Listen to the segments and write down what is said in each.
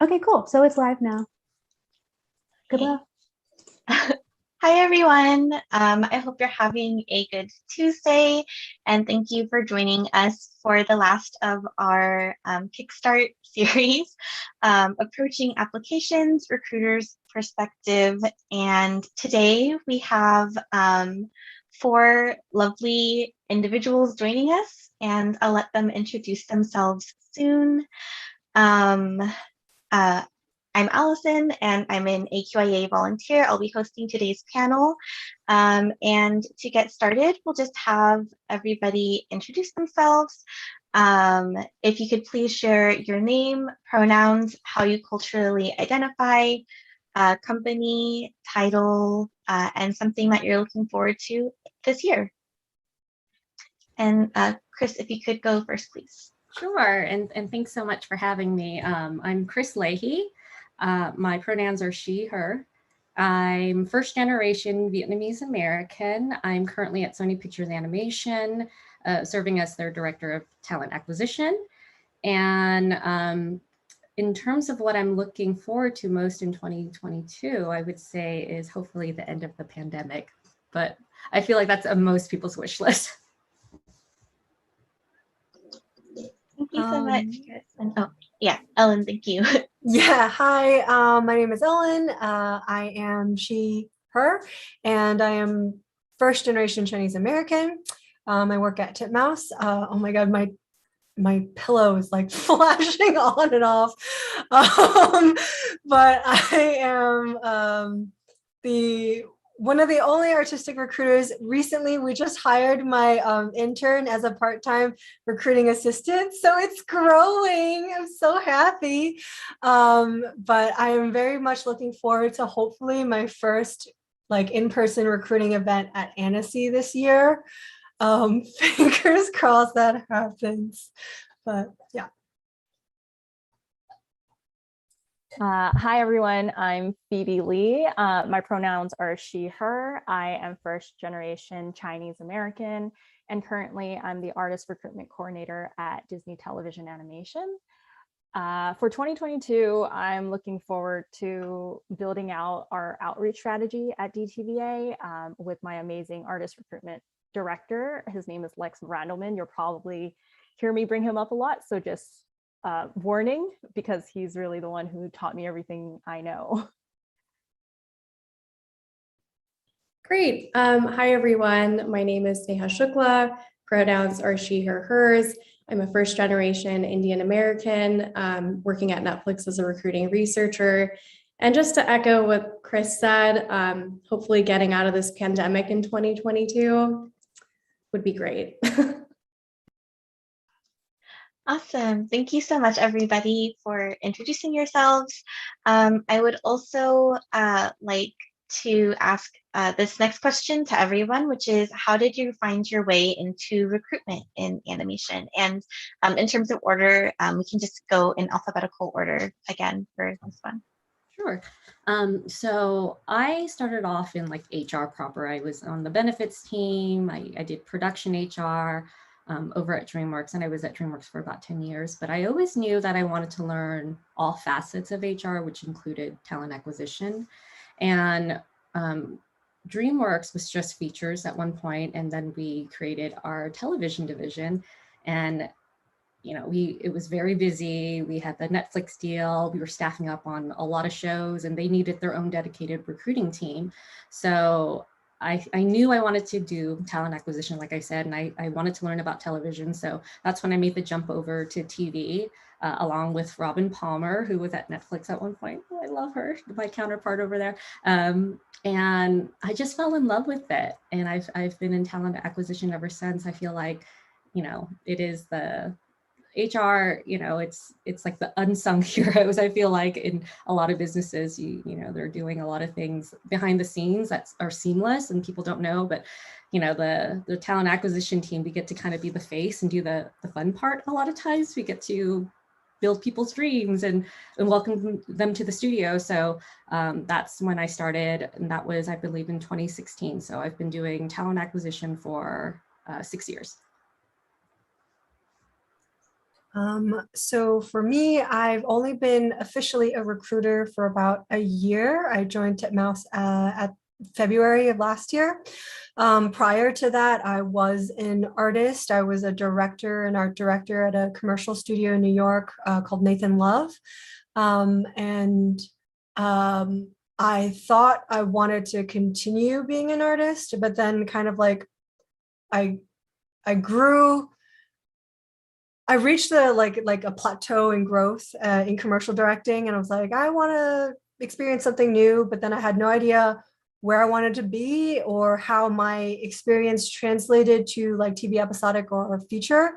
Okay, cool. So it's live now. Good luck. Hi, everyone. I hope you're having a good Tuesday, and thank you for joining us for the last of our Kickstart series, Approaching Applications, Recruiters' Perspective. And today we have four lovely individuals joining us, and I'll let them introduce themselves soon. Uh, I'm Allison, and I'm an AQIA volunteer. I'll be hosting today's panel. And to get started, we'll just have everybody introduce themselves. If you could please share your name, pronouns, how you culturally identify, company, title, and something that you're looking forward to this year. And Chris, if you could go first, please. Sure, and thanks so much for having me. I'm Chris Leahy. My pronouns are she, her. I'm first generation Vietnamese American. I'm currently at Sony Pictures Animation, serving as their director of talent acquisition. And in terms of what I'm looking forward to most in 2022, I would say is hopefully the end of the pandemic. But I feel like that's on most people's wish list. Thank you so much, Chris. And oh, yeah, Ellen, thank you. Yeah, hi, my name is Ellen. I am she, her, and I am first generation Chinese American. I work at Titmouse. Oh my God, my pillow is like flashing on and off. But I am one of the only artistic recruiters. Recently, we just hired my intern as a part-time recruiting assistant. So it's growing. I'm so happy. But I am very much looking forward to hopefully my first like in-person recruiting event at Annecy this year. Fingers crossed that happens. But yeah. Hi, everyone. I'm Phoebe Lee. My pronouns are she, her. I am first generation Chinese American, and currently I'm the artist recruitment coordinator at Disney Television Animation. For 2022, I'm looking forward to building out our outreach strategy at DTVA with my amazing artist recruitment director. His name is Lex Randleman. You'll probably hear me bring him up a lot, so just warning, because he's really the one who taught me everything I know. Great. Hi, everyone. My name is Neha Shukla. Pronouns are she, her, hers. I'm a first generation Indian American working at Netflix as a recruiting researcher. And just to echo what Chris said, hopefully getting out of this pandemic in 2022 would be great. Awesome. Thank you so much, everybody, for introducing yourselves. I would also like to ask this next question to everyone, which is, how did you find your way into recruitment in animation? And in terms of order, we can just go in alphabetical order again for this one. Sure. So I started off in like HR proper. I was on the benefits team. I did production HR. Over at DreamWorks, and I was at DreamWorks for about 10 years, but I always knew that I wanted to learn all facets of HR, which included talent acquisition. And DreamWorks was just features at one point, and then we created our television division. And it was very busy. We had the Netflix deal. We were staffing up on a lot of shows, and they needed their own dedicated recruiting team. So I knew I wanted to do talent acquisition, like I said, and I wanted to learn about television. So that's when I made the jump over to TV, along with Robin Palmer, who was at Netflix at one point. Oh, I love her, my counterpart over there. And I just fell in love with it. And I've been in talent acquisition ever since. I feel like, it is the HR, it's like the unsung heroes. I feel like in a lot of businesses, they're doing a lot of things behind the scenes that are seamless and people don't know, but the talent acquisition team, we get to kind of be the face and do the fun part. A lot of times we get to build people's dreams and welcome them to the studio. So that's when I started, and that was, I believe, in 2016. So I've been doing talent acquisition for 6 years. So for me, I've only been officially a recruiter for about a year. I joined Titmouse at February of last year. Prior to that, I was an artist. I was a director, an art director at a commercial studio in New York called Nathan Love. And I thought I wanted to continue being an artist, but then kind of like I grew. I reached the like a plateau in growth in commercial directing, and I was like, I want to experience something new, but then I had no idea where I wanted to be or how my experience translated to like TV episodic or feature.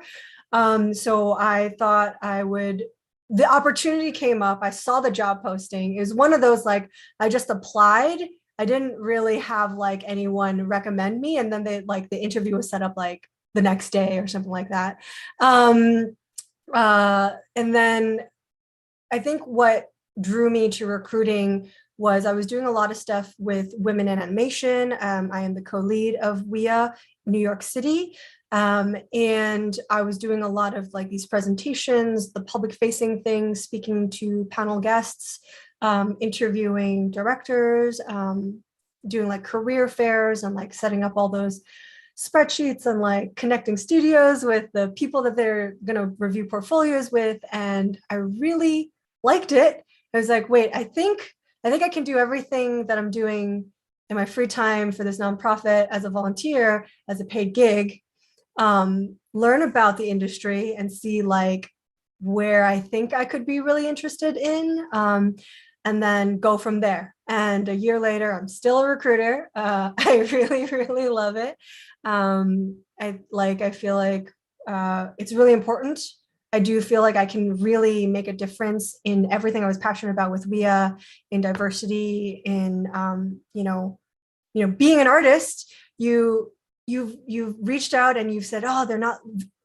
So I thought the opportunity came up. I saw the job posting. It was one of those like I just applied. I didn't really have like anyone recommend me, and then the interview was set up like the next day or something like that. And then I think what drew me to recruiting was I was doing a lot of stuff with women in animation. I am the co-lead of WIA New York City. And I was doing a lot of like these presentations, the public facing things, speaking to panel guests, interviewing directors, doing like career fairs and like setting up all those spreadsheets and like connecting studios with the people that they're going to review portfolios with. And I really liked it. I was like, wait, I think I can do everything that I'm doing in my free time for this nonprofit as a volunteer, as a paid gig, learn about the industry and see like where I think I could be really interested in, and then go from there. And a year later, I'm still a recruiter. I really, really love it. I feel like it's really important. I do feel like I can really make a difference in everything I was passionate about with WIA, in diversity, in being an artist. You've reached out and you've said, oh, they're not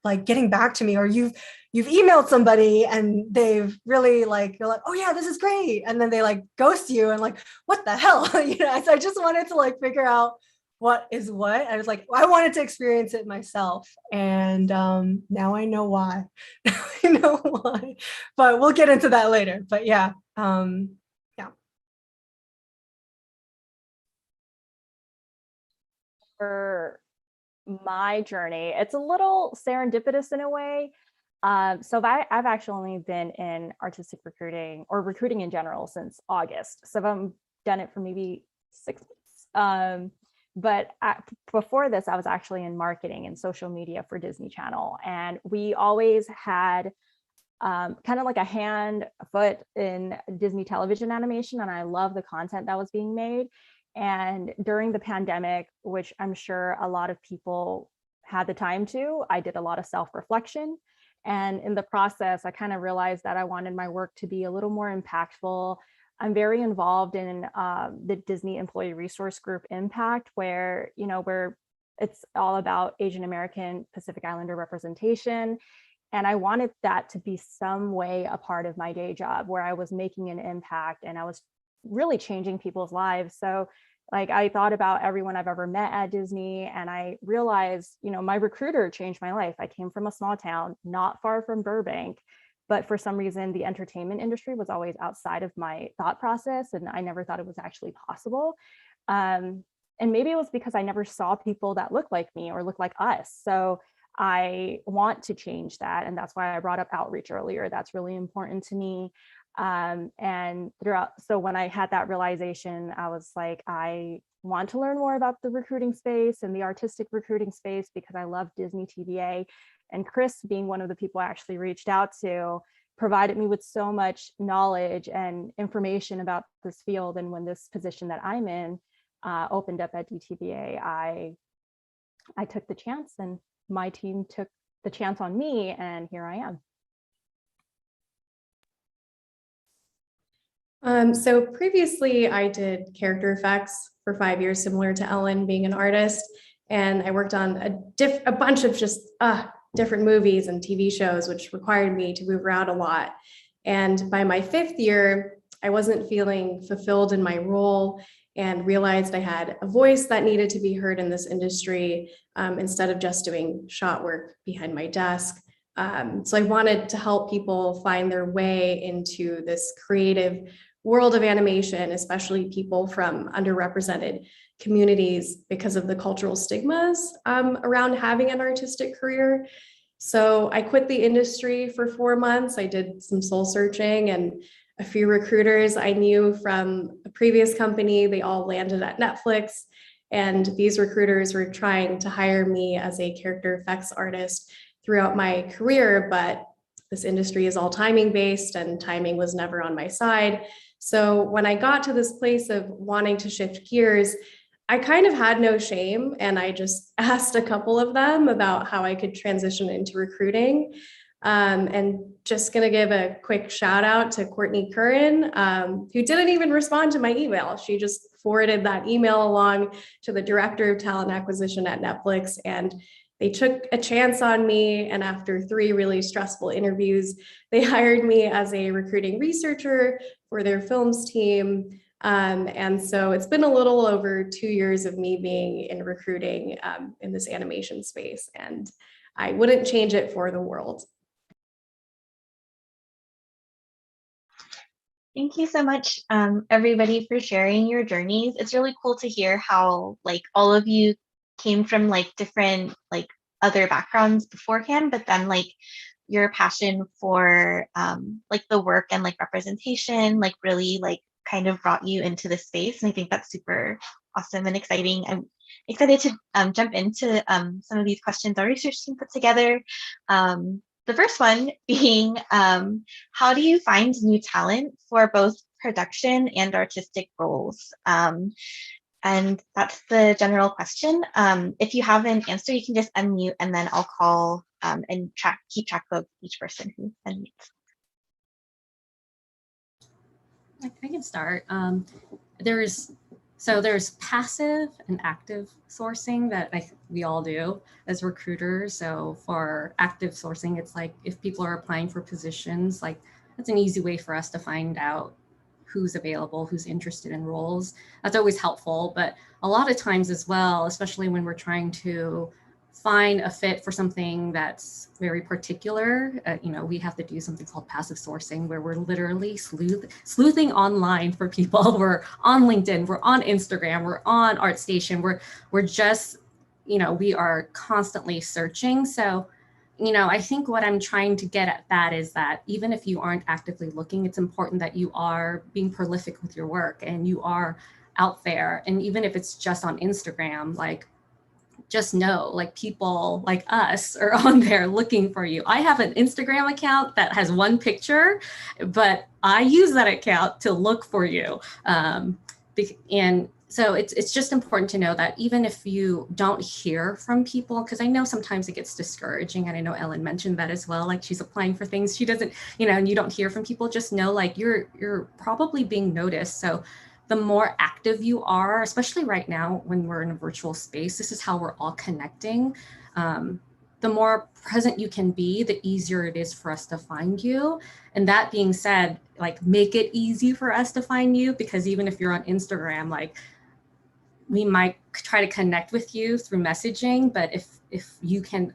like getting back to me, or you've emailed somebody and they've really like, you're like, oh yeah, this is great, and then they like ghost you and like, what the hell. So I just wanted to like figure out what is what. I was like, I wanted to experience it myself, and now I know why. I know why, but we'll get into that later. But yeah. For my journey, it's a little serendipitous in a way. So I've actually only been in artistic recruiting or recruiting in general since August. So I've done it for maybe 6 months. But before this, I was actually in marketing and social media for Disney Channel. And we always had kind of like a foot in Disney television animation. And I love the content that was being made. And during the pandemic, which I'm sure a lot of people had the time to, I did a lot of self-reflection. And in the process, I kind of realized that I wanted my work to be a little more impactful. I'm very involved in the Disney Employee Resource Group Impact, where it's all about Asian American Pacific Islander representation. And I wanted that to be some way a part of my day job, where I was making an impact and I was really changing people's lives. So like I thought about everyone I've ever met at Disney, and I realized, my recruiter changed my life. I came from a small town not far from Burbank, but for some reason the entertainment industry was always outside of my thought process, and I never thought it was actually possible. And maybe it was because I never saw people that look like me or look like us. So I want to change that. And that's why I brought up outreach earlier. That's really important to me. And so when I had that realization, I was like, I want to learn more about the recruiting space and the artistic recruiting space, because I love Disney TVA. And Chris, being one of the people I actually reached out to, provided me with so much knowledge and information about this field. And when this position that I'm in opened up at DTVA, I took the chance, and my team took the chance on me, and here I am. So previously I did character effects for 5 years, similar to Ellen, being an artist. And I worked on a bunch of just different movies and TV shows, which required me to move around a lot. And by my 5th year, I wasn't feeling fulfilled in my role, and realized I had a voice that needed to be heard in this industry, instead of just doing shot work behind my desk. So I wanted to help people find their way into this creative world of animation, especially people from underrepresented communities because of the cultural stigmas around having an artistic career. So I quit the industry for 4 months. I did some soul searching, and a few recruiters I knew from a previous company, they all landed at Netflix. And these recruiters were trying to hire me as a character effects artist throughout my career, but this industry is all timing based and timing was never on my side. So when I got to this place of wanting to shift gears, I kind of had no shame, and I just asked a couple of them about how I could transition into recruiting. And just going to give a quick shout out to Courtney Curran, who didn't even respond to my email. She just forwarded that email along to the director of talent acquisition at Netflix, and they took a chance on me. And after 3 really stressful interviews, they hired me as a recruiting researcher for their films team. And so it's been a little over 2 years of me being in recruiting in this animation space, and I wouldn't change it for the world. Thank you so much, everybody, for sharing your journeys. It's really cool to hear how like all of you came from like different like other backgrounds beforehand, but then like your passion for like the work and like representation like really like kind of brought you into this space. And I think that's super awesome and exciting. I'm excited to jump into some of these questions our research team put together. The first one being, how do you find new talent for both production and artistic roles? And that's the general question. If you have an answer, you can just unmute and then I'll call and keep track of each person who unmutes. I can start. There's passive and active sourcing that we all do as recruiters. So for active sourcing, it's like if people are applying for positions, like that's an easy way for us to find out who's available, who's interested in roles. That's always helpful. But a lot of times as well, especially when we're trying to find a fit for something that's very particular, we have to do something called passive sourcing, where we're literally sleuthing online for people. We're on LinkedIn, we're on Instagram, we're on ArtStation, we're just, we are constantly searching. So, I think what I'm trying to get at that is that even if you aren't actively looking, it's important that you are being prolific with your work and you are out there. And even if it's just on Instagram, like, just know like people like us are on there looking for you. I have an Instagram account that has one picture, but I use that account to look for you. And so it's just important to know that even if you don't hear from people, because I know sometimes it gets discouraging, and I know Ellen mentioned that as well, like she's applying for things she doesn't, and you don't hear from people, just know like you're probably being noticed. So the more active you are, especially right now when we're in a virtual space, this is how we're all connecting. The more present you can be, the easier it is for us to find you. And that being said, like make it easy for us to find you, because even if you're on Instagram, like we might try to connect with you through messaging, but if you can,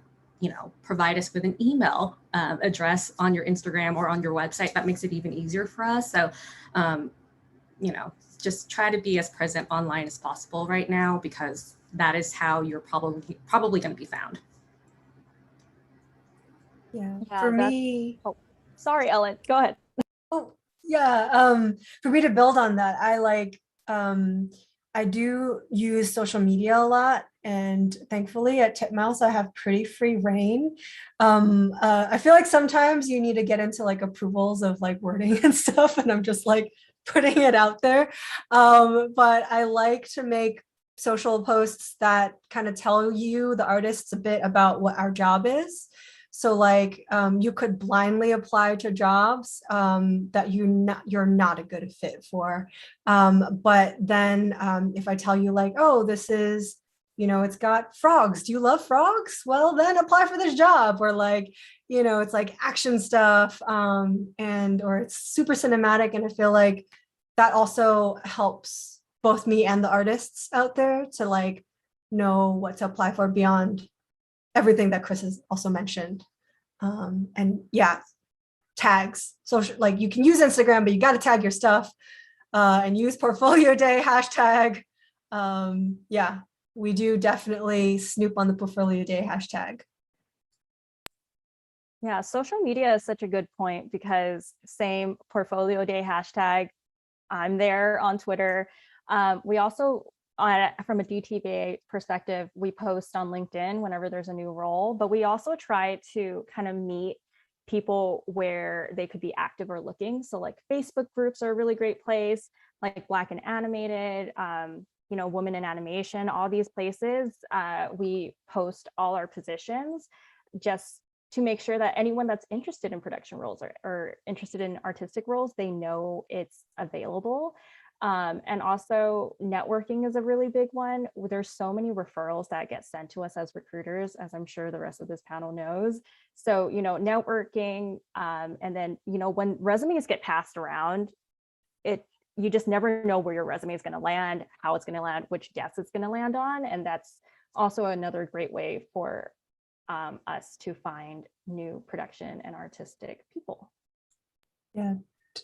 provide us with an email address on your Instagram or on your website, that makes it even easier for us. So, just try to be as present online as possible right now, because that is how you're probably going to be found. Yeah, Yeah, for me. Oh, sorry, Ellen, go ahead. Oh, yeah. For me to build on that, I do use social media a lot, and thankfully at Titmouse I have pretty free reign. I feel like sometimes you need to get into like approvals of like wording and stuff, and I'm just like putting it out there. But I like to make social posts that kind of tell you, the artists, a bit about what our job is. So like you could blindly apply to jobs that you're not a good fit for. But then if I tell you like, oh, this is, it's got frogs. Do you love frogs? Well, then apply for this job. Or like, it's like action stuff or it's super cinematic. And I feel like that also helps both me and the artists out there to like know what to apply for beyond everything that Chris has also mentioned. And yeah, tags. Social, like you can use Instagram, but you got to tag your stuff and use portfolio day hashtag. Yeah, we do definitely snoop on the portfolio day hashtag. Yeah, social media is such a good point because same portfolio day hashtag, I'm there on Twitter. We also, from a DTVA perspective, we post on LinkedIn whenever there's a new role, but we also try to kind of meet people where they could be active or looking. So like Facebook groups are a really great place, like Black and Animated, you know, Women in Animation, all these places, we post all our positions just to make sure that anyone that's interested in production roles or interested in artistic roles, they know it's available. And also networking is a really big one. There's so many referrals that get sent to us as recruiters, as I'm sure the rest of this panel knows. So, you know, networking, and then, you know, when resumes get passed around, you just never know where your resume is going to land, how it's going to land, which desk it's going to land on. And that's also another great way for us to find new production and artistic people. Yeah,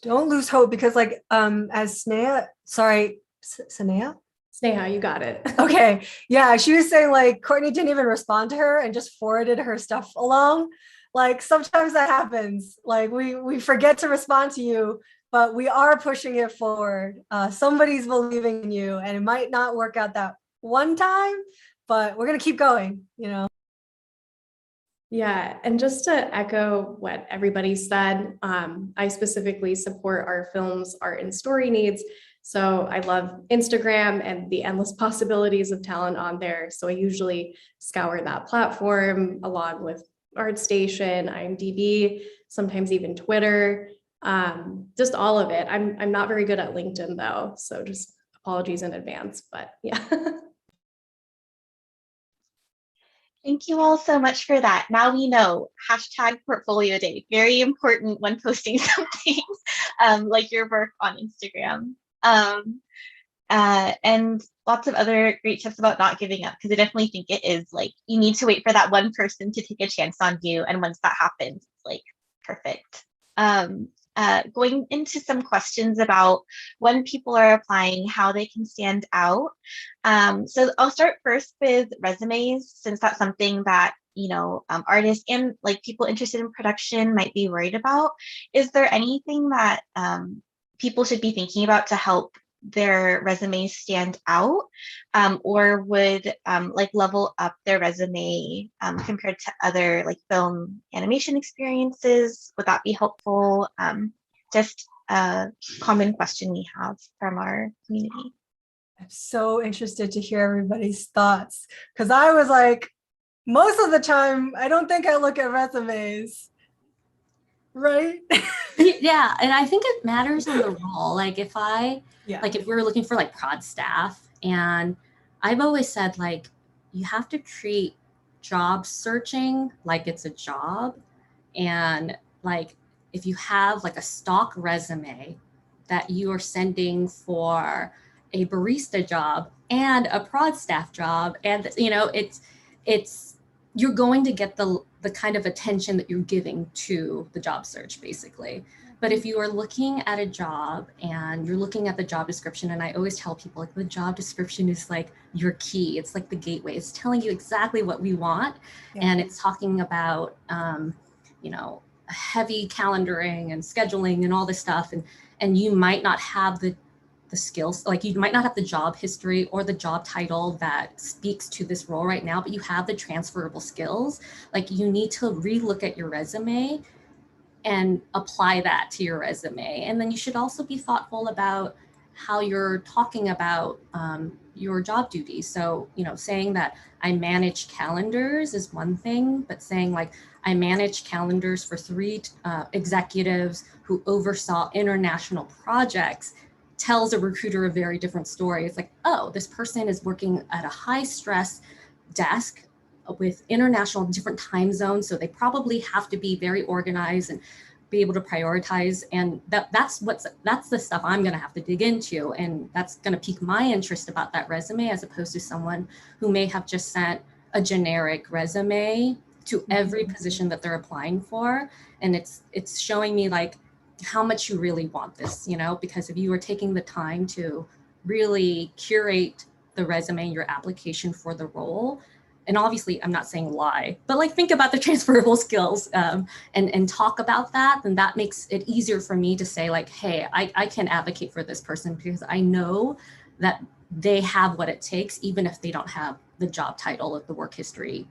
don't lose hope because like as Sneha, sorry, Sneha? Sneha, you got it. Okay, yeah, she was saying like Courtney didn't even respond to her and just forwarded her stuff along. Like sometimes that happens. Like we forget to respond to you, but we are pushing it forward. Somebody's believing in you, and it might not work out that one time, but we're gonna keep going, you know. Yeah, and just to echo what everybody said, I specifically support our film's art and story needs. So I love Instagram and the endless possibilities of talent on there. So I usually scour that platform along with ArtStation, IMDb, sometimes even Twitter, just all of it. I'm not very good at LinkedIn though, so just apologies in advance, but yeah. Thank you all so much for that. Now we know hashtag portfolio day, very important when posting something like your work on Instagram. And lots of other great tips about not giving up, because I definitely think it is like you need to wait for that one person to take a chance on you. And once that happens, it's like perfect. Going into some questions about when people are applying, how they can stand out. So I'll start first with resumes, since that's something that, you know, artists and like people interested in production might be worried about. Is there anything that people should be thinking about to help their resumes stand out, or would like level up their resume compared to other like film animation experiences? Would that be helpful? Just a common question we have from our community. I'm so interested to hear everybody's thoughts because I was like, most of the time, I don't think I look at resumes, right? Yeah, and I think it matters on the role. Like if if we were looking for like prod staff, and I've always said like you have to treat job searching like it's a job, and like if you have like a stock resume that you are sending for a barista job and a prod staff job, and you know it's you're going to get the kind of attention that you're giving to the job search basically. But if you are looking at a job and you're looking at the job description, and I always tell people like the job description is like your key. It's like the gateway. It's telling you exactly what we want. Yeah. And it's talking about, you know, heavy calendaring and scheduling and all this stuff. And you might not have the skills, like you might not have the job history or the job title that speaks to this role right now, but you have the transferable skills. Like you need to relook at your resume and apply that to your resume. And then you should also be thoughtful about how you're talking about your job duties. So, you know, saying that I manage calendars is one thing, but saying like I manage calendars for 3 executives who oversaw international projects tells a recruiter a very different story. It's like, oh, this person is working at a high stress desk with international different time zones. So they probably have to be very organized and be able to prioritize. And that's the stuff I'm going to have to dig into. And that's going to pique my interest about that resume, as opposed to someone who may have just sent a generic resume to every position that they're applying for. And it's showing me like how much you really want this, you know, because if you are taking the time to really curate the resume and your application for the role, and obviously I'm not saying lie, but like think about the transferable skills and talk about that, then that makes it easier for me to say like, hey, I can advocate for this person because I know that they have what it takes, even if they don't have the job title of the work history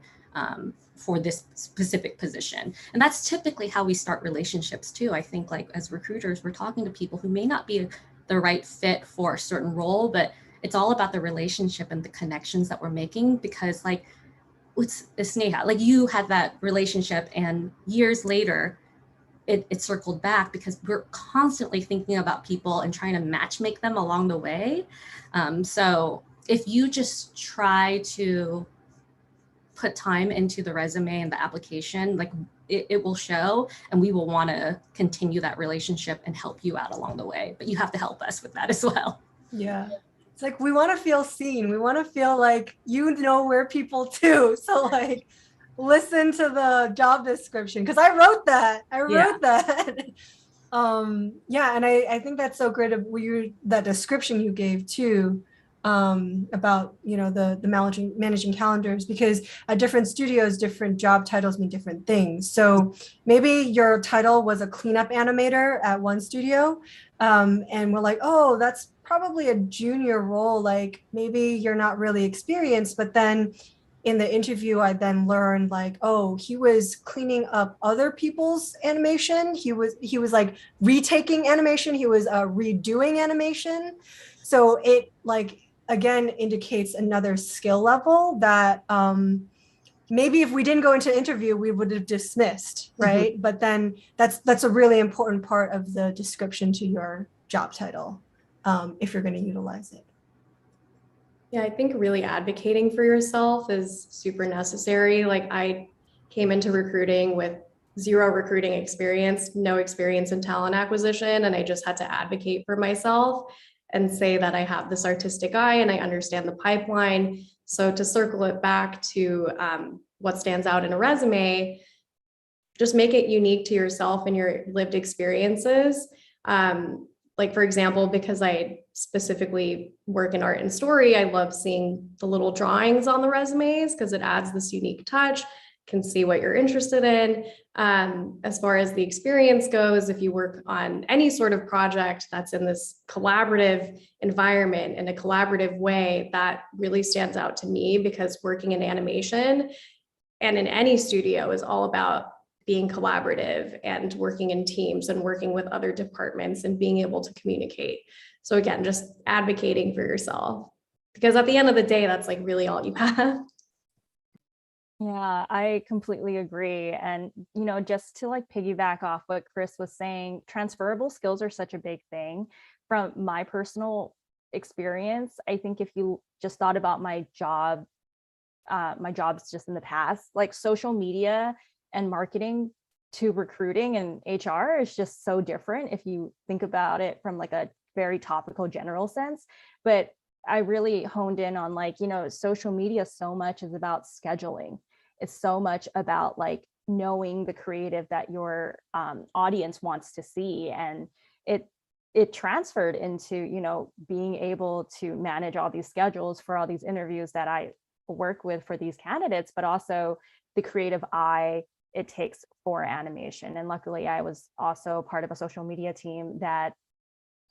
for this specific position. And that's typically how we start relationships too. I think like as recruiters, we're talking to people who may not be the right fit for a certain role, but it's all about the relationship and the connections that we're making, because like with Sneha, like you had that relationship and years later, it circled back because we're constantly thinking about people and trying to match make them along the way. So if you just try to put time into the resume and the application, like it will show, and we will want to continue that relationship and help you out along the way. But you have to help us with that as well. Yeah. It's like we want to feel seen. We want to feel like, you know, we're people too. So like listen to the job description, because I wrote that. That. Yeah, and I think that's so great of that description you gave too, about, you know, the managing calendars, because at different studios, different job titles mean different things. So maybe your title was a cleanup animator at one studio, and we're like, oh, that's probably a junior role, like maybe you're not really experienced. But then in the interview, I then learned like, oh, he was cleaning up other people's animation. He was like retaking animation. He was redoing animation. So it like, again, indicates another skill level that maybe if we didn't go into interview, we would have dismissed, right? Mm-hmm. But then that's a really important part of the description to your job title, if you're going to utilize it. Yeah, I think really advocating for yourself is super necessary. Like I came into recruiting with zero recruiting experience, no experience in talent acquisition, and I just had to advocate for myself and say that I have this artistic eye and I understand the pipeline. So to circle it back to what stands out in a resume, just make it unique to yourself and your lived experiences. Like, for example, because I specifically work in art and story, I love seeing the little drawings on the resumes because it adds this unique touch, can see what you're interested in. As far as the experience goes, if you work on any sort of project that's in this collaborative environment in a collaborative way, that really stands out to me, because working in animation and in any studio is all about being collaborative and working in teams and working with other departments and being able to communicate. So again, just advocating for yourself, because at the end of the day, that's like really all you have. Yeah, I completely agree. And, you know, just to like piggyback off what Chris was saying, transferable skills are such a big thing. From my personal experience, I think if you just thought about my jobs just in the past, like social media and marketing to recruiting and HR is just so different if you think about it from like a very topical general sense. But I really honed in on like, you know, social media so much is about scheduling. It's so much about like knowing the creative that your audience wants to see. And it transferred into, you know, being able to manage all these schedules for all these interviews that I work with for these candidates, but also the creative eye it takes for animation. And luckily I was also part of a social media team that,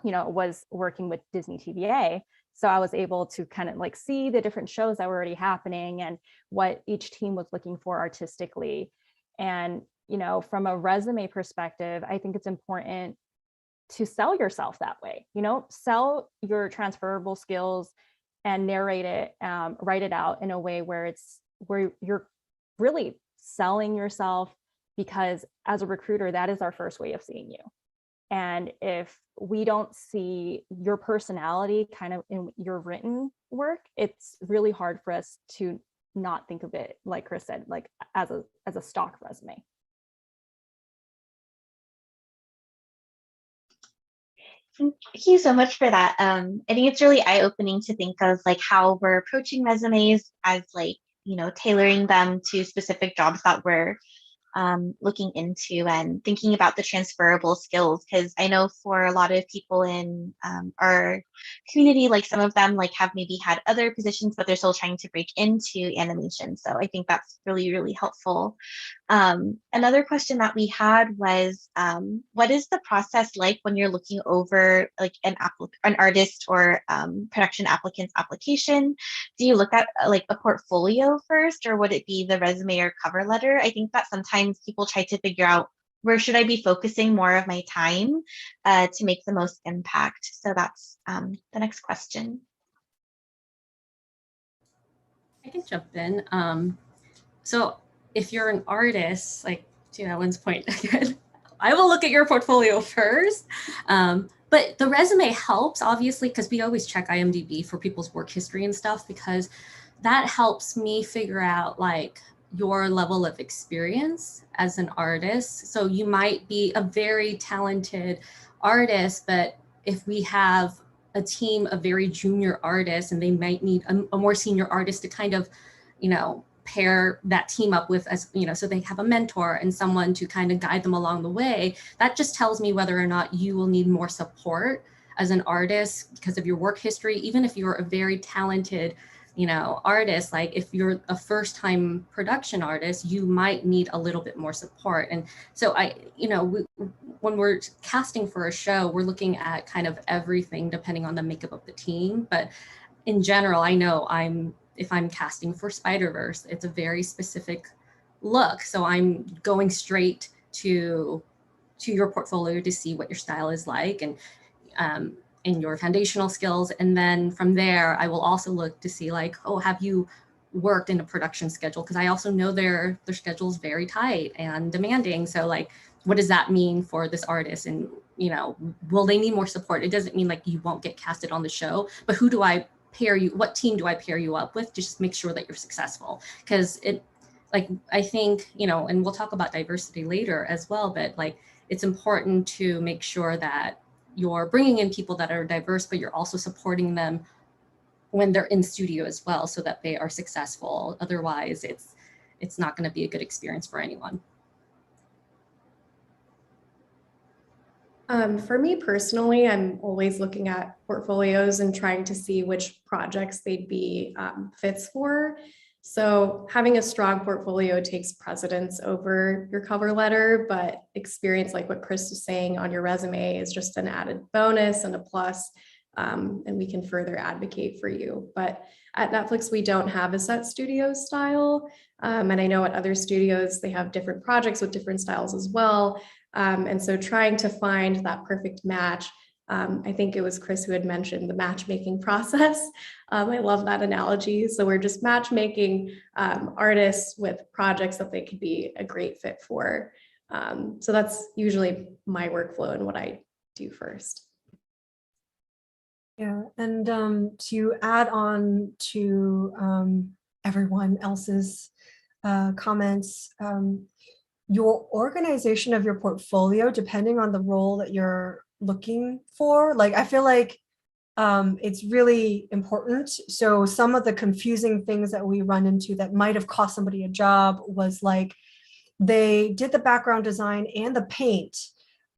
you know, was working with Disney TVA. So I was able to kind of like see the different shows that were already happening and what each team was looking for artistically. And, you know, from a resume perspective, I think it's important to sell yourself that way, you know, sell your transferable skills and narrate it, write it out in a way where you're really selling yourself, because as a recruiter, that is our first way of seeing you. And if we don't see your personality kind of in your written work, it's really hard for us to not think of it, like Chris said, like as a stock resume. Thank you so much for that. I think it's really eye-opening to think of like how we're approaching resumes as like tailoring them to specific jobs that we're looking into and thinking about the transferable skills, because I know for a lot of people in our community, like some of them like have maybe had other positions, but they're still trying to break into animation. So I think that's really, really helpful. Another question that we had was, what is the process like when you're looking over like an artist or production applicant's application? Do you look at like a portfolio first, or would it be the resume or cover letter? I think that sometimes people try to figure out where should I be focusing more of my time to make the most impact. So that's the next question. I can jump in. So if you're an artist, like to Ellen's point, I will look at your portfolio first. But the resume helps, obviously, because we always check IMDb for people's work history and stuff, because that helps me figure out like your level of experience as an artist. So you might be a very talented artist, but if we have a team of very junior artists and they might need a more senior artist to kind of, pair that team up with, as so they have a mentor and someone to kind of guide them along the way, that just tells me whether or not you will need more support as an artist because of your work history. Even if you're a very talented artist, like if you're a first time production artist, you might need a little bit more support. And so when we're casting for a show, we're looking at kind of everything depending on the makeup of the team. But in general, I know if I'm casting for Spider-Verse, it's a very specific look. So I'm going straight to your portfolio to see what your style is like and your foundational skills. And then from there, I will also look to see like, oh, have you worked in a production schedule? Because I also know their schedule is very tight and demanding. So like, what does that mean for this artist? And, will they need more support? It doesn't mean like you won't get casted on the show, but who do I pair you, what team do I pair you up with to just make sure that you're successful? Because I think, and we'll talk about diversity later as well, but like, it's important to make sure that you're bringing in people that are diverse, but you're also supporting them when they're in studio as well, so that they are successful. Otherwise, it's not going to be a good experience for anyone. For me personally, I'm always looking at portfolios and trying to see which projects they'd be fits for. So having a strong portfolio takes precedence over your cover letter, but experience, like what Chris was saying, on your resume is just an added bonus and a plus, and we can further advocate for you. But at Netflix, we don't have a set studio style. And I know at other studios, they have different projects with different styles as well. And so trying to find that perfect match, I think it was Chris who had mentioned the matchmaking process. I love that analogy. So we're just matchmaking artists with projects that they could be a great fit for. So that's usually my workflow and what I do first. Yeah, and to add on to everyone else's comments, your organization of your portfolio, depending on the role that you're looking for, like I feel like it's really important. So some of the confusing things that we run into that might have cost somebody a job was like they did the background design and the paint,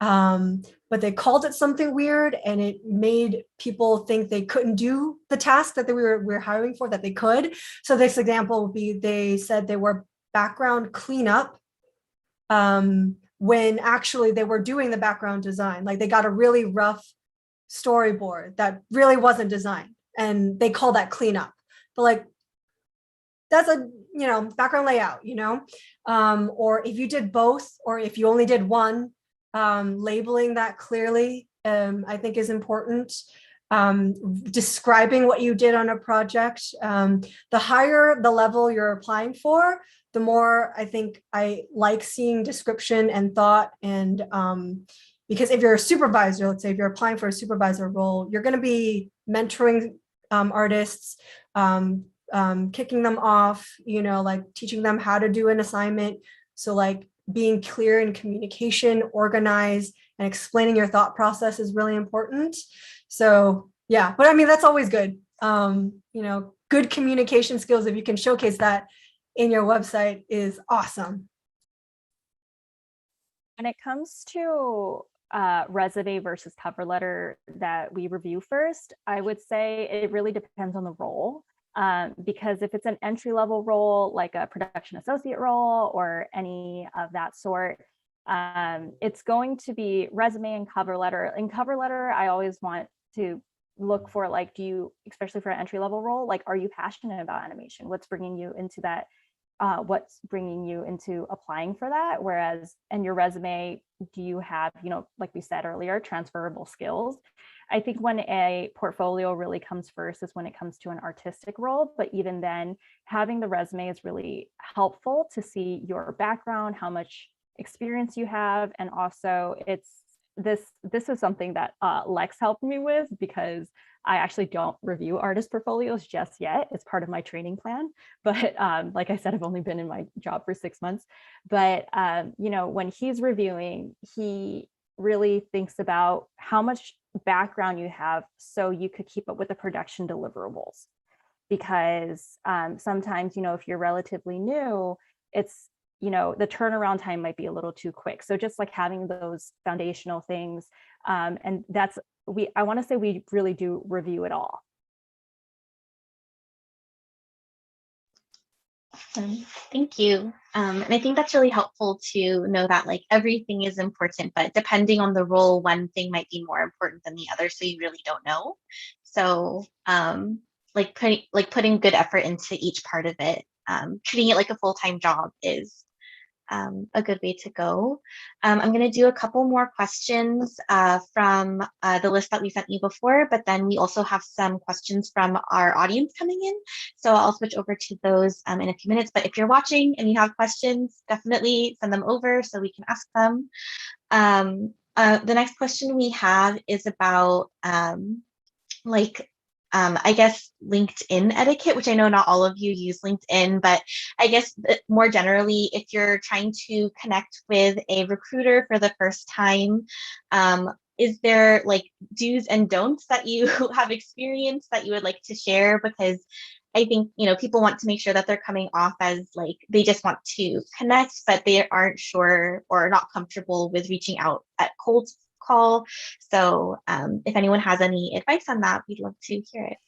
but they called it something weird and it made people think they couldn't do the task that we're hiring for that they could. So this example would be, they said they were background cleanup when actually they were doing the background design. Like they got a really rough storyboard that really wasn't designed and they call that cleanup. But like, that's a, background layout, or if you did both, or if you only did one, labeling that clearly, I think is important. Describing what you did on a project. The higher the level you're applying for, the more I think I like seeing description and thought. And because if you're a supervisor, let's say if you're applying for a supervisor role, you're going to be mentoring artists, kicking them off, like teaching them how to do an assignment. So like being clear in communication, organized, and explaining your thought process is really important. So yeah, but I mean, that's always good. good communication skills, if you can showcase that in your website, is awesome. When it comes to resume versus cover letter that we review first, I would say it really depends on the role. Because if it's an entry-level role, like a production associate role or any of that sort, it's going to be resume and cover letter. In cover letter, I always want to look for, like, do you, especially for an entry-level role, like, are you passionate about animation? What's bringing you into that? What's bringing you into applying for that? Whereas in your resume, do you have, like we said earlier, transferable skills? I think when a portfolio really comes first is when it comes to an artistic role, but even then, having the resume is really helpful to see your background, how much experience you have, and also this is something that Lex helped me with, because I actually don't review artist portfolios just yet. It's part of my training plan. But like I said, I've only been in my job for 6 months. But when he's reviewing, he really thinks about how much background you have so you could keep up with the production deliverables. Because sometimes, if you're relatively new, it's the turnaround time might be a little too quick. So just like having those foundational things, and I want to say we really do review it all. Awesome. Thank you. And I think that's really helpful to know that, like, everything is important, but depending on the role, one thing might be more important than the other. So you really don't know. So putting good effort into each part of it, treating it like a full-time job is a good way to go. I'm going to do a couple more questions from the list that we sent you before, but then we also have some questions from our audience coming in. So I'll switch over to those in a few minutes. But if you're watching and you have questions, definitely send them over so we can ask them. The next question we have is about I guess LinkedIn etiquette, which I know not all of you use LinkedIn, but I guess more generally, if you're trying to connect with a recruiter for the first time, is there like do's and don'ts that you have experienced that you would like to share? Because I think, people want to make sure that they're coming off as like they just want to connect, but they aren't sure or not comfortable with reaching out at cold call. So if anyone has any advice on that, we'd love to hear it.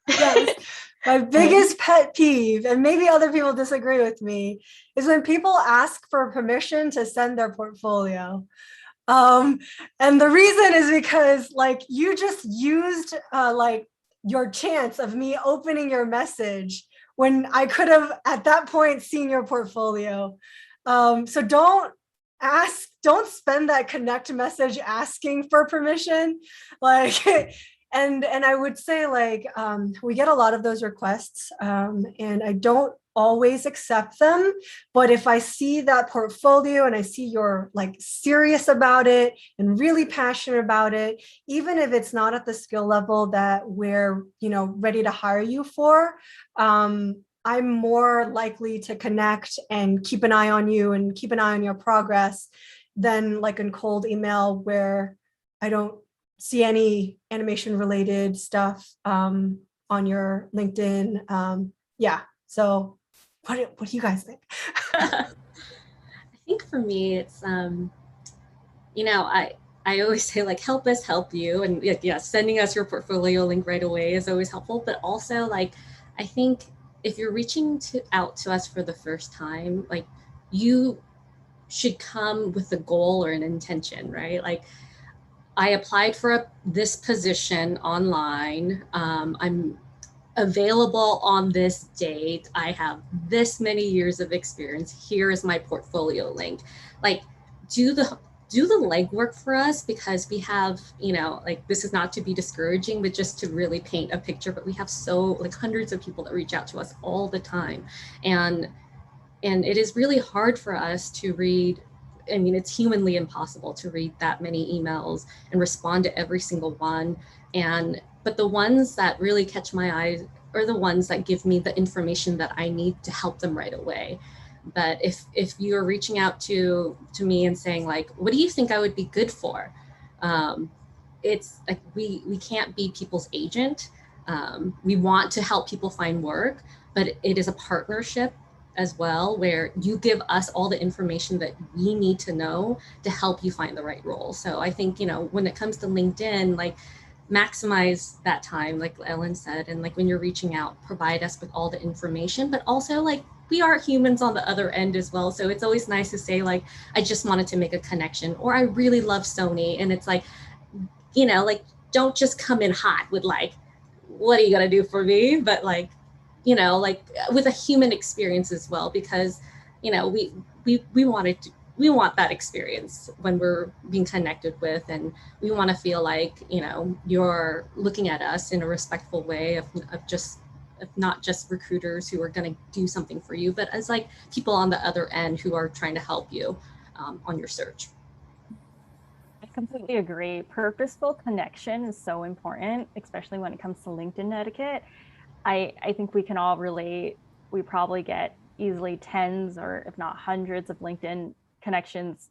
Yes. My biggest pet peeve, and maybe other people disagree with me, is when people ask for permission to send their portfolio. And the reason is because, like, you just used your chance of me opening your message when I could have at that point seen your portfolio. So don't spend that connect message asking for permission. And I would say, we get a lot of those requests, and I don't always accept them. But if I see that portfolio and I see you're serious about it and really passionate about it, even if it's not at the skill level that we're ready to hire you for, I'm more likely to connect and keep an eye on you and keep an eye on your progress than like in cold email where I don't see any animation related stuff on your LinkedIn. So what do you guys think? I think for me, it's, I always say, like, help us help you. And sending us your portfolio link right away is always helpful. But also, I think if you're reaching out to us for the first time, you should come with a goal or an intention, right? Like, I applied for this position online. I'm available on this date. I have this many years of experience. Here is my portfolio link. Do the legwork for us, because we have, this is not to be discouraging, but just to really paint a picture. But we have hundreds of people that reach out to us all the time. And it is really hard for us to read. I mean, it's humanly impossible to read that many emails and respond to every single one. But the ones that really catch my eye are the ones that give me the information that I need to help them right away. But if you're reaching out to me and saying, what do you think I would be good for? It's like we can't be people's agent. We want to help people find work, but it is a partnership as well, where you give us all the information that we need to know to help you find the right role. So I think, you know, when it comes to LinkedIn, like, maximize that time, like Ellen said, and like when you're reaching out, provide us with all the information, but also like we are humans on the other end as well. So it's always nice to say like, I just wanted to make a connection, or I really love Sony. And it's like, you know, like, don't just come in hot with like, what are you gonna do for me? But like, you know, like with a human experience as well, because, you know, we wanted to, we want that experience when we're being connected with, and we want to feel like, you know, you're looking at us in a respectful way of not just recruiters who are going to do something for you, but as like people on the other end who are trying to help you on your search. I completely agree. Purposeful connection is so important, especially when it comes to LinkedIn etiquette. I think we can all relate. We probably get easily tens or if not hundreds of LinkedIn connections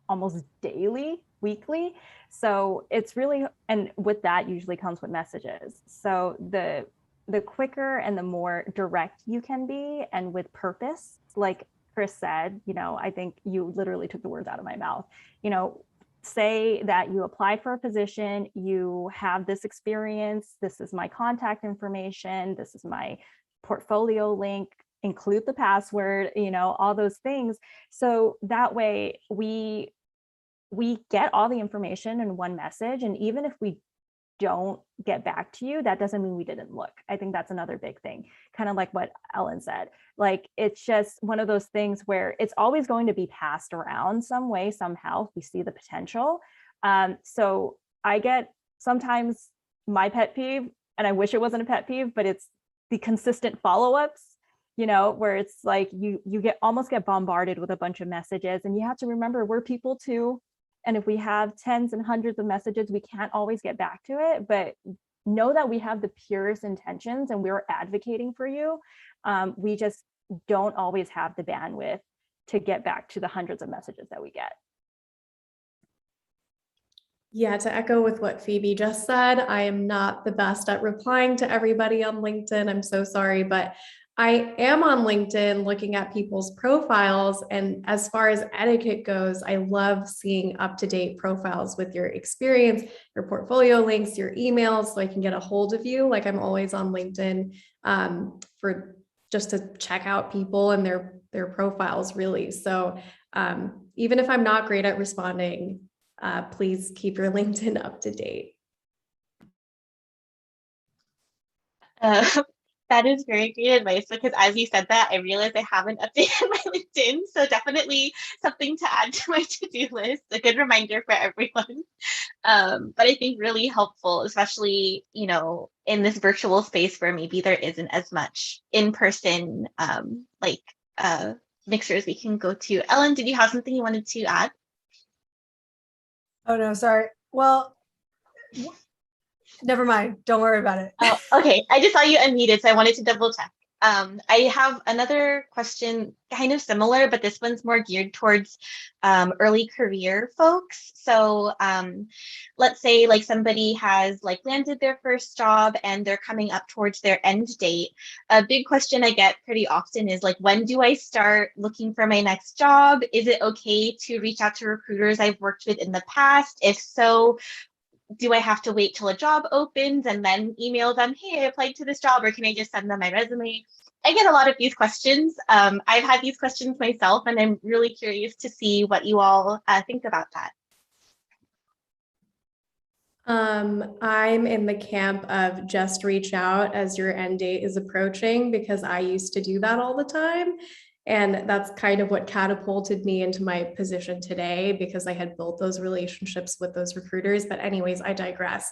almost daily, weekly. So it's really, and with that usually comes with messages. So the quicker and the more direct you can be, and with purpose, like Chris said, you know, I think you literally took the words out of my mouth. You know, say that you applied for a position, you have this experience, this is my contact information, this is my portfolio link, include the password, you know, all those things. So that way we get all the information in one message. And even if we don't get back to you, that doesn't mean we didn't look. I think that's another big thing, kind of like what Ellen said. Like, it's just one of those things where it's always going to be passed around some way, somehow. We see the potential. So I get sometimes my pet peeve, and I wish it wasn't a pet peeve, but it's the consistent follow-ups, you know, where it's like you almost get bombarded with a bunch of messages, and you have to remember we're people too. And if we have tens and hundreds of messages, we can't always get back to it, but know that we have the purest intentions and we're advocating for you. We just don't always have the bandwidth to get back to the hundreds of messages that we get. Yeah, to echo with what Phoebe just said, I am not the best at replying to everybody on LinkedIn. I'm so sorry, but I am on LinkedIn looking at people's profiles. And as far as etiquette goes, I love seeing up-to-date profiles with your experience, your portfolio links, your emails, so I can get a hold of you. Like, I'm always on LinkedIn for just to check out people and their profiles, really. So even if I'm not great at responding, please keep your LinkedIn up to date. That is very great advice, because as you said that, I realized I haven't updated my LinkedIn. So definitely something to add to my to-do list, a good reminder for everyone. But I think really helpful, especially, you know, in this virtual space where maybe there isn't as much in-person mixers we can go to. Ellen, did you have something you wanted to add? Oh, no, sorry. Well, never mind. Don't worry about it. Oh, okay. I just saw you unmuted, so I wanted to double check. I have another question, kind of similar, but this one's more geared towards early career folks. So let's say like somebody has like landed their first job and they're coming up towards their end date. A big question I get pretty often is like, when do I start looking for my next job? Is it okay to reach out to recruiters I've worked with in the past? If so, do I have to wait till a job opens and then email them, hey, I applied to this job, or can I just send them my resume? I get a lot of these questions. I've had these questions myself, and I'm really curious to see what you all think about that. I'm in the camp of just reach out as your end date is approaching, because I used to do that all the time. And that's kind of what catapulted me into my position today, because I had built those relationships with those recruiters. But anyways, I digress.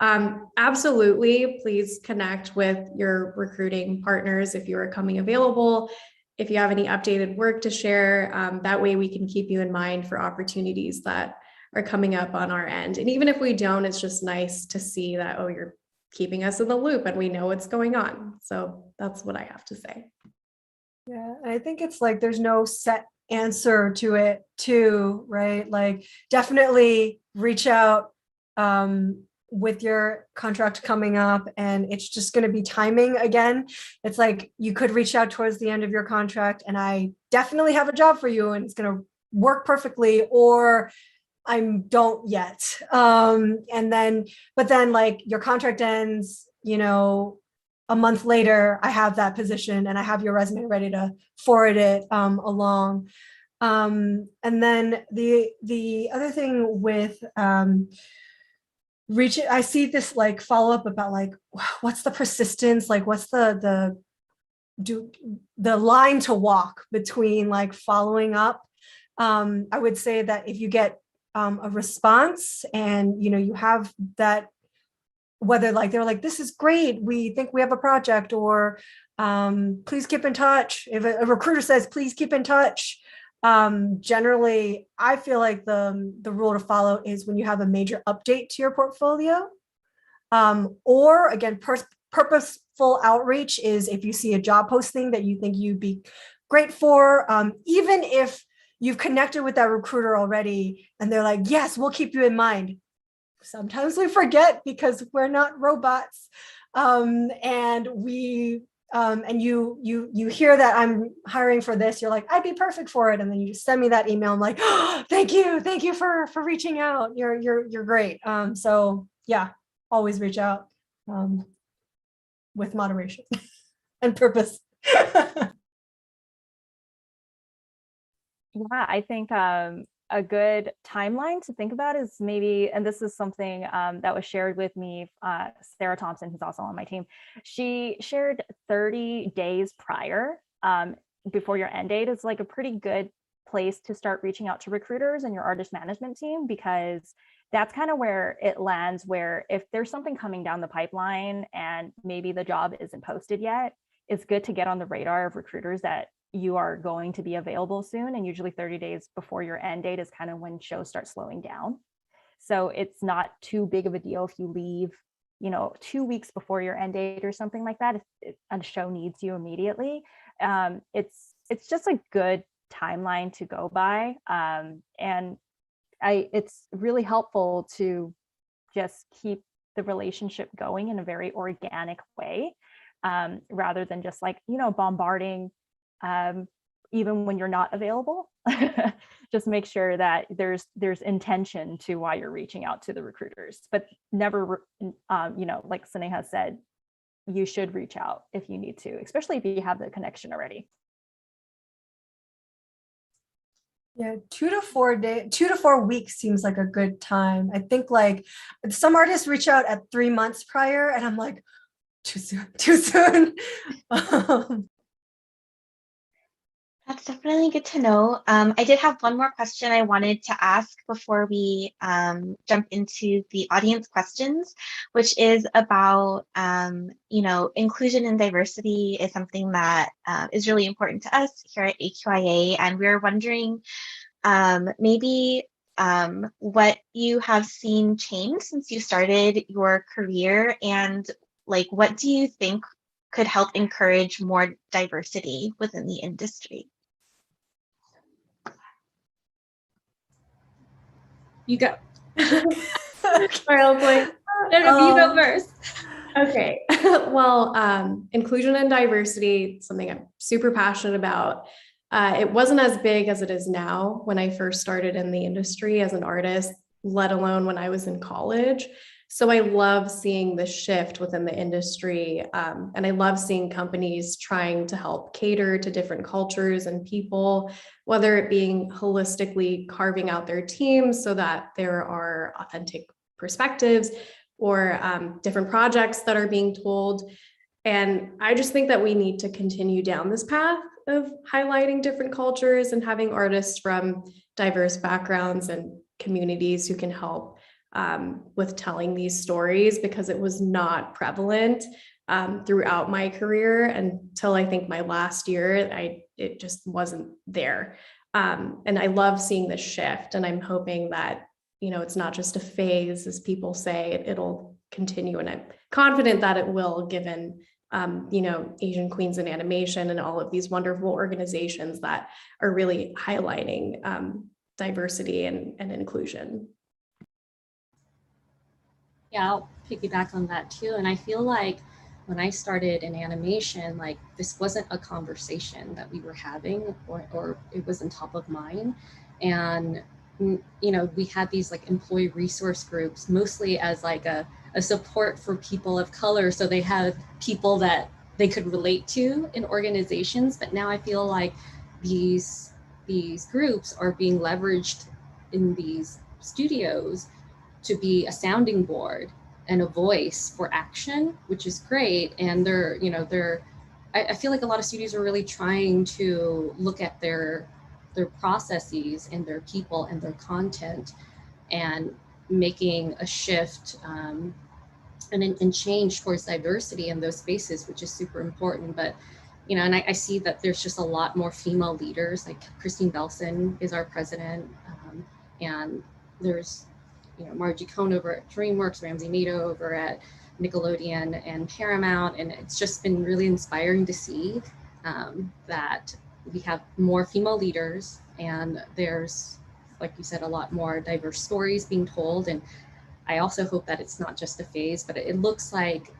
Absolutely, please connect with your recruiting partners if you are coming available. If you have any updated work to share, that way we can keep you in mind for opportunities that are coming up on our end. And even if we don't, it's just nice to see that, oh, you're keeping us in the loop and we know what's going on. So that's what I have to say. Yeah, and I think it's like there's no set answer to it too, right? Like, definitely reach out with your contract coming up and it's just going to be timing again. It's like you could reach out towards the end of your contract and I definitely have a job for you and it's going to work perfectly, or I don't yet. But then like your contract ends, a month later, I have that position and I have your resume ready to forward it along. And then the other thing with I see this like follow up about like, what's the persistence? Like, what's the line to walk between like following up? I would say that if you get a response and, you have that, whether like they're like, this is great, we think we have a project, or please keep in touch. If a recruiter says, please keep in touch, generally, I feel like the rule to follow is when you have a major update to your portfolio, or again, purposeful outreach is if you see a job posting that you think you'd be great for, even if you've connected with that recruiter already and they're like, yes, we'll keep you in mind. Sometimes we forget because we're not robots, and you hear that I'm hiring for this, you're like, I'd be perfect for it, and then you just send me that email. I'm like, oh, thank you for reaching out. You're great. So yeah, always reach out with moderation and purpose. Yeah, I think a good timeline to think about is maybe, and this is something that was shared with me, Sarah Thompson, who's also on my team. She shared 30 days prior, before your end date is like a pretty good place to start reaching out to recruiters and your artist management team, because that's kind of where it lands, where if there's something coming down the pipeline and maybe the job isn't posted yet, it's good to get on the radar of recruiters that you are going to be available soon. And usually 30 days before your end date is kind of when shows start slowing down. So it's not too big of a deal if you leave, 2 weeks before your end date or something like that. If a show needs you immediately, it's just a good timeline to go by. And it's really helpful to just keep the relationship going in a very organic way, rather than just like, bombarding even when you're not available. Just make sure that there's intention to why you're reaching out to the recruiters, but never, like Sneha said, you should reach out if you need to, especially if you have the connection already. Yeah, 2 to 4 weeks seems like a good time. I think like some artists reach out at 3 months prior and I'm like, too soon. That's definitely good to know. I did have one more question I wanted to ask before we jump into the audience questions, which is about, inclusion and diversity is something that is really important to us here at AQIA. And we're wondering maybe what you have seen change since you started your career, and like, what do you think could help encourage more diversity within the industry? You go. Or else like, no, you go first. Okay. Well, inclusion and diversity, something I'm super passionate about. It wasn't as big as it is now when I first started in the industry as an artist, let alone when I was in college. So I love seeing the shift within the industry. And I love seeing companies trying to help cater to different cultures and people, whether it being holistically carving out their teams so that there are authentic perspectives, or different projects that are being told. And I just think that we need to continue down this path of highlighting different cultures and having artists from diverse backgrounds and communities who can help with telling these stories, because it was not prevalent throughout my career until I think my last year. It just wasn't there. And I love seeing this shift, and I'm hoping that, it's not just a phase, as people say, it'll continue. And I'm confident that it will, given, Asian Queens in Animation and all of these wonderful organizations that are really highlighting diversity and inclusion. Yeah, I'll piggyback on that too. And I feel like when I started in animation, like this wasn't a conversation that we were having, or it wasn't top of mind. And, you know, we had these like employee resource groups, mostly as like a support for people of color. So they had people that they could relate to in organizations. But now I feel like these, these groups are being leveraged in these studios to be a sounding board and a voice for action, which is great. And they're, you know, I feel like a lot of studios are really trying to look at their processes and their people and their content and making a shift and change towards diversity in those spaces, which is super important. But you know, and I see that there's just a lot more female leaders. Like Christine Belson is our president, and there's, you know, Margie Cohn over at DreamWorks, Ramsey Nato over at Nickelodeon and Paramount, and it's just been really inspiring to see that we have more female leaders, and there's, like you said, a lot more diverse stories being told. And I also hope that it's not just a phase, but it looks like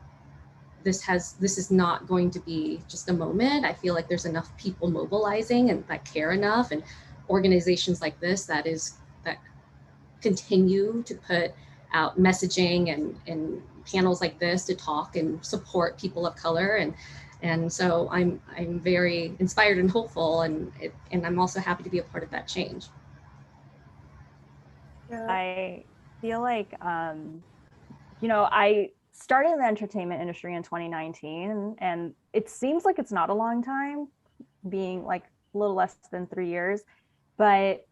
this is not going to be just a moment. I feel like there's enough people mobilizing and that care enough, and organizations like this that continue to put out messaging and panels like this to talk and support people of color. And so I'm very inspired and hopeful, and I'm also happy to be a part of that change. I feel like, you know, I started in the entertainment industry in 2019, and it seems like it's not a long time, being like a little less than 3 years, but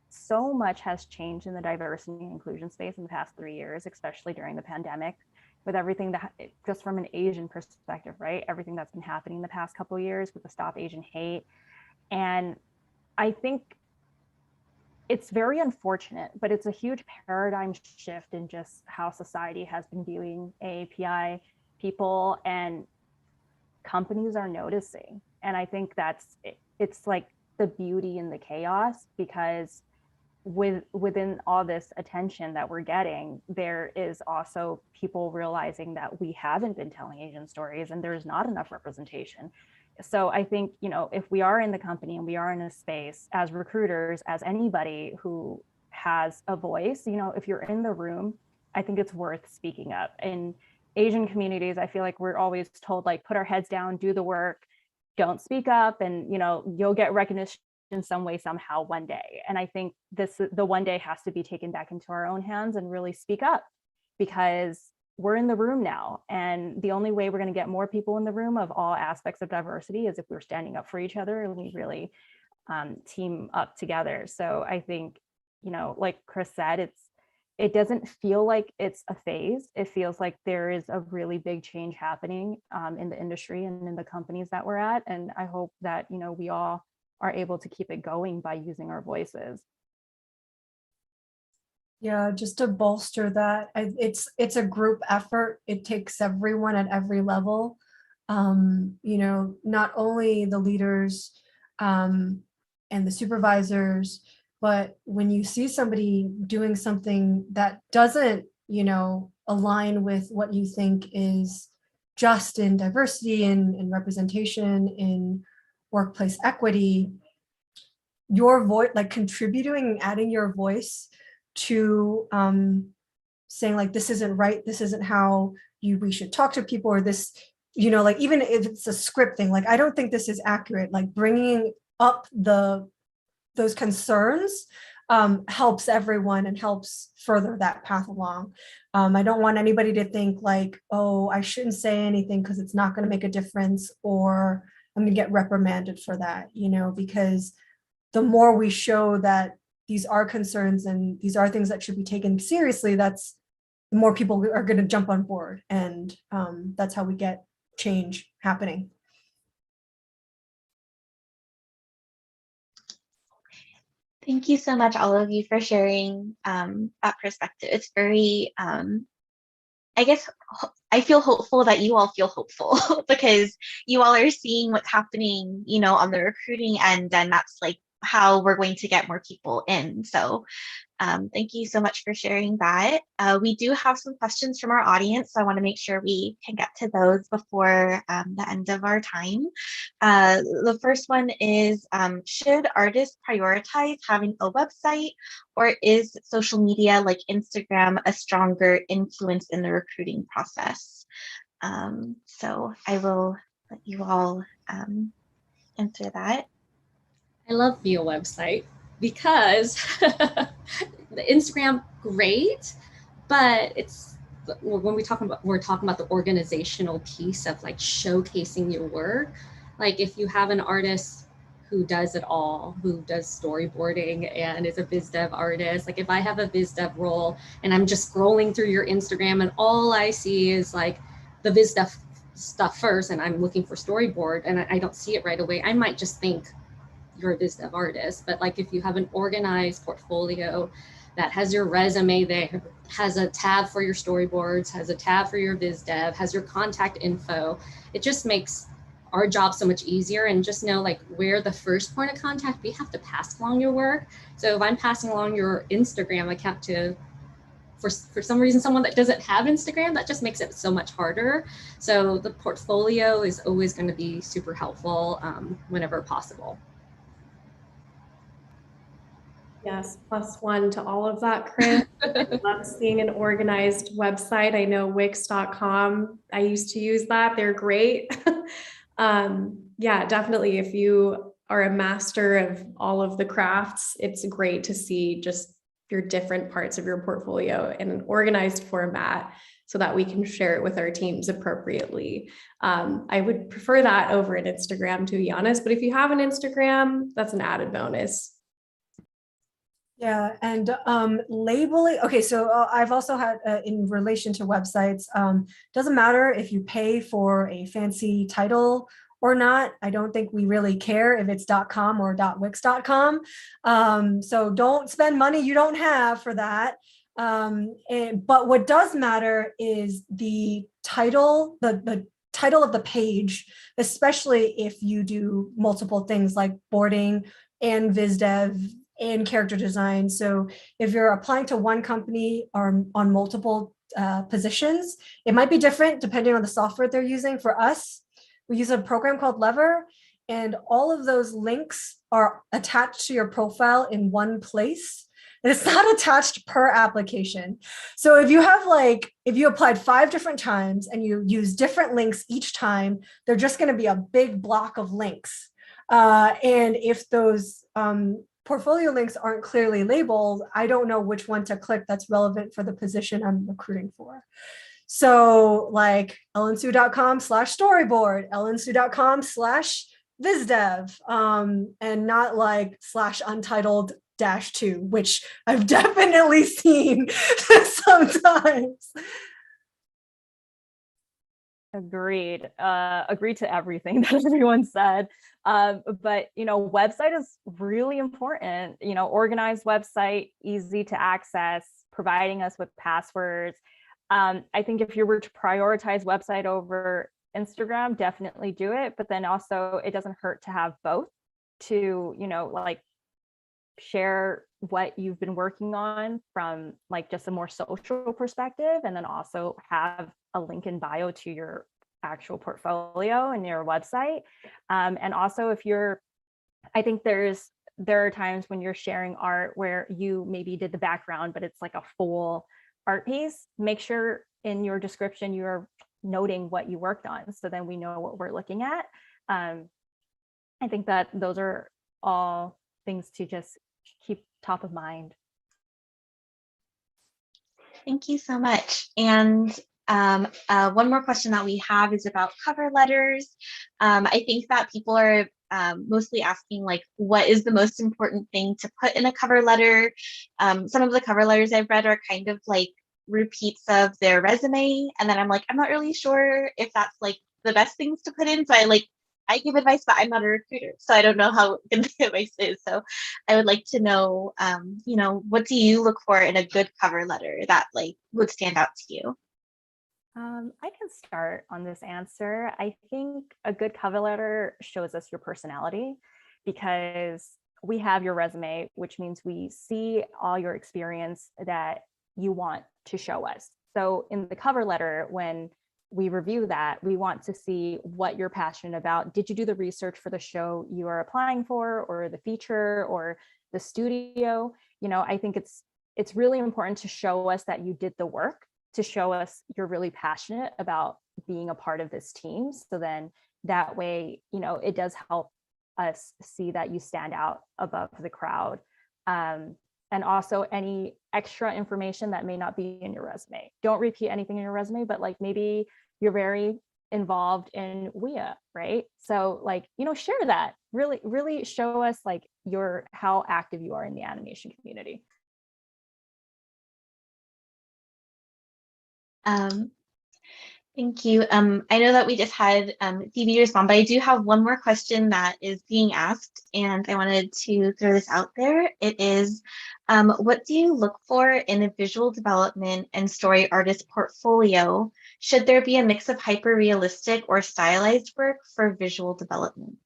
so much has changed in the diversity and inclusion space in the past 3 years, especially during the pandemic, with everything that, just from an Asian perspective, right? Everything that's been happening the past couple of years with the Stop Asian Hate. And I think it's very unfortunate, but it's a huge paradigm shift in just how society has been viewing AAPI people, and companies are noticing. And I think it's like the beauty in the chaos, because within all this attention that we're getting, there is also people realizing that we haven't been telling Asian stories and there's not enough representation. So I think, you know, if we are in the company and we are in a space as recruiters, as anybody who has a voice, you know, if you're in the room, I think it's worth speaking up. In Asian communities, I feel like we're always told, like, put our heads down, do the work, don't speak up, and, you know, you'll get recognition in some way, somehow, one day. And I think the one day has to be taken back into our own hands and really speak up, because we're in the room now. And the only way we're going to get more people in the room of all aspects of diversity is if we're standing up for each other and we really team up together. So I think, you know, like Chris said, it doesn't feel like it's a phase. It feels like there is a really big change happening in the industry and in the companies that we're at. And I hope that, you know, we all are able to keep it going by using our voices. Yeah, just to bolster that, it's a group effort. It takes everyone at every level. You know, not only the leaders and the supervisors, but when you see somebody doing something that doesn't, you know, align with what you think is just in diversity and representation in workplace equity, your voice, like contributing, adding your voice to saying like, this isn't right, this isn't how we should talk to people, or this, you know, like even if it's a script thing, like I don't think this is accurate, like bringing up those concerns helps everyone and helps further that path along. I don't want anybody to think like, oh, I shouldn't say anything because it's not going to make a difference, or I'm going to get reprimanded for that, you know, because the more we show that these are concerns and these are things that should be taken seriously, that's the more people are going to jump on board. And that's how we get change happening. Thank you so much, all of you, for sharing that perspective. It's very, I guess, I feel hopeful that you all feel hopeful because you all are seeing what's happening, you know, on the recruiting end, and that's like how we're going to get more people in. So thank you so much for sharing that. We do have some questions from our audience, so I want to make sure we can get to those before the end of our time. The first one is, should artists prioritize having a website, or is social media like Instagram a stronger influence in the recruiting process? So I will let you all answer that. I love via website because the Instagram, great, but it's when we're talking about the organizational piece of like showcasing your work. Like if you have an artist who does it all, who does storyboarding and is a biz dev artist, like if I have a biz dev role and I'm just scrolling through your Instagram and all I see is like the biz dev stuff first, and I'm looking for storyboard and I don't see it right away, I might just think you're a biz dev artist. But like if you have an organized portfolio that has your resume there, has a tab for your storyboards, has a tab for your biz dev, has your contact info, it just makes our job so much easier. And just know like where the first point of contact, we have to pass along your work. So if I'm passing along your Instagram account to for some reason someone that doesn't have Instagram, that just makes it so much harder. So the portfolio is always going to be super helpful whenever possible. Yes, +1 to all of that, Chris. I love seeing an organized website. I know Wix.com, I used to use that. They're great. Yeah, definitely. If you are a master of all of the crafts, it's great to see just your different parts of your portfolio in an organized format so that we can share it with our teams appropriately. I would prefer that over an Instagram, to be honest, but if you have an Instagram, that's an added bonus. Yeah, and labeling. Okay, so I've also had in relation to websites, doesn't matter if you pay for a fancy title or not. I don't think we really care if it's .com or .wix.com. So don't spend money you don't have for that. But what does matter is the title, the title of the page, especially if you do multiple things like boarding and viz dev and character design. So if you're applying to one company or on multiple positions, it might be different depending on the software they're using. For us, we use a program called Lever, and all of those links are attached to your profile in one place. And it's not attached per application. So if you have if you applied 5 different times and you use different links each time, they're just going to be a big block of links. And if those portfolio links aren't clearly labeled, I don't know which one to click that's relevant for the position I'm recruiting for. So like ellensue.com/storyboard, ellensue.com/vizdev, and not like /untitled-2, which I've definitely seen sometimes. Agreed. Agreed to everything that everyone said. But website is really important. Organized website, easy to access, providing us with passwords. I think if you were to prioritize website over Instagram, definitely do it. But then also it doesn't hurt to have both to, like share what you've been working on from like just a more social perspective, and then also have a link in bio to your actual portfolio and your website. And also I think there are times when you're sharing art where you maybe did the background, but it's like a full art piece. Make sure in your description you're noting what you worked on, so then we know what we're looking at. I think that those are all things to just keep top of mind. Thank you so much. And one more question that we have is about cover letters. I think that people are mostly asking like, what is the most important thing to put in a cover letter? Some of the cover letters I've read are kind of like repeats of their resume. And then I'm like, I'm not really sure if that's like the best things to put in. So I give advice, but I'm not a recruiter, so I don't know how good the advice is. So I would like to know, what do you look for in a good cover letter that like would stand out to you? I can start on this answer. I think a good cover letter shows us your personality, because we have your resume, which means we see all your experience that you want to show us. So in the cover letter, when we review that, we want to see what you're passionate about. Did you do the research for the show you are applying for, or the feature, or the studio? You know, I think it's really important to show us that you did the work, to show us you're really passionate about being a part of this team. So then that way, you know, it does help us see that you stand out above the crowd. And also any extra information that may not be in your resume. Don't repeat anything in your resume, but like maybe you're very involved in WIA, right? So like, you know, share that. Really show us like how active you are in the animation community. Thank you. I know that we just had Phoebe respond, but I do have one more question that is being asked, and I wanted to throw this out there. It is, what do you look for in a visual development and story artist portfolio? Should there be a mix of hyper-realistic or stylized work for visual development?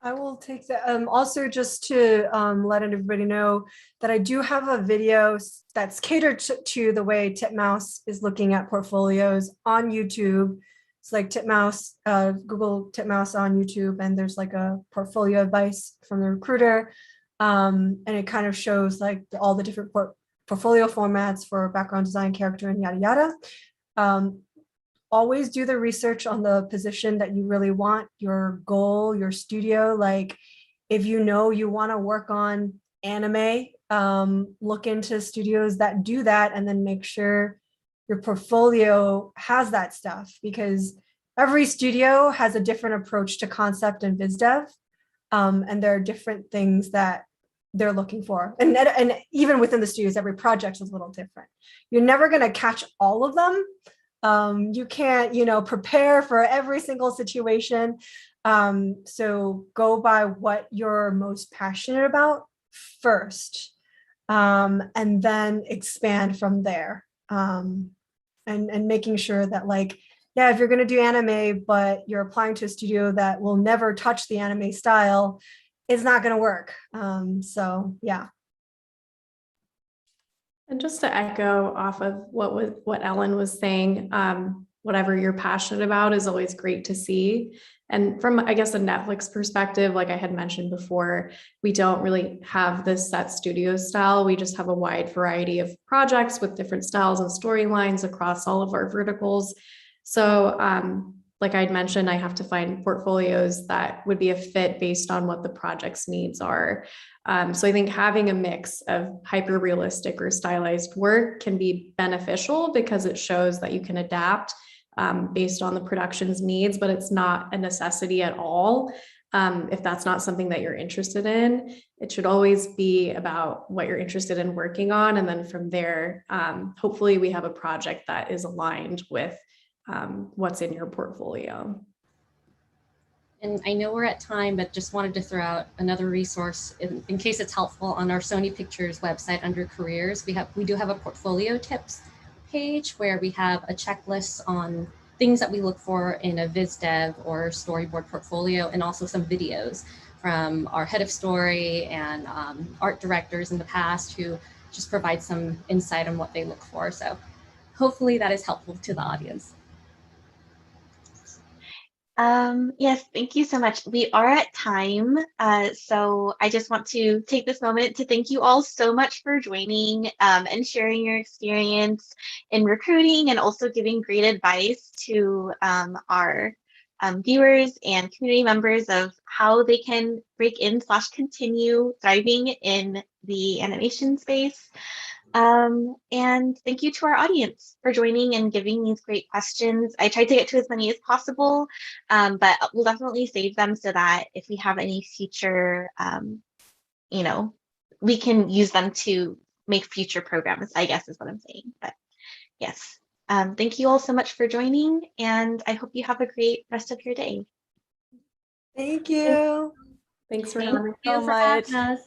I will take that. Also, just to let everybody know that I do have a video that's catered to the way Titmouse is looking at portfolios on YouTube. It's like Titmouse, Google Titmouse on YouTube, and there's like a portfolio advice from the recruiter. And it kind of shows like all the different portfolio formats for background design, character, and yada yada. Always do the research on the position that you really want, your goal, your studio. Like if you know you want to work on anime, look into studios that do that, and then make sure your portfolio has that stuff, because every studio has a different approach to concept and biz dev. And there are different things that they're looking for. And even within the studios, every project is a little different. You're never going to catch all of them. You can't, you know, prepare for every single situation. So go by what you're most passionate about first, and then expand from there. And making sure that like, yeah, if you're going to do anime, but you're applying to a studio that will never touch the anime style, it's not going to work. So yeah. And just to echo off of what Ellen was saying, whatever you're passionate about is always great to see. And from, I guess, a Netflix perspective, like I had mentioned before, we don't really have this set studio style. We just have a wide variety of projects with different styles and storylines across all of our verticals. So like I'd mentioned, I have to find portfolios that would be a fit based on what the project's needs are. So I think having a mix of hyper-realistic or stylized work can be beneficial because it shows that you can adapt based on the production's needs, but it's not a necessity at all. If that's not something that you're interested in, it should always be about what you're interested in working on. And then from there, hopefully we have a project that is aligned with what's in your portfolio. And I know we're at time, but just wanted to throw out another resource in case it's helpful. On our Sony Pictures website under careers, we do have a portfolio tips page where we have a checklist on things that we look for in a viz dev or storyboard portfolio, and also some videos from our head of story and art directors in the past who just provide some insight on what they look for. So hopefully that is helpful to the audience. Yes, thank you so much. We are at time. So I just want to take this moment to thank you all so much for joining and sharing your experience in recruiting, and also giving great advice to our viewers and community members of how they can break in / continue thriving in the animation space. And thank you to our audience for joining and giving these great questions. I tried to get to as many as possible, but we'll definitely save them so that if we have any future, you know, we can use them to make future programs, I guess is what I'm saying. But yes, thank you all so much for joining, and I hope you have a great rest of your day. Thank you. Thanks for Thank having you me. for having us.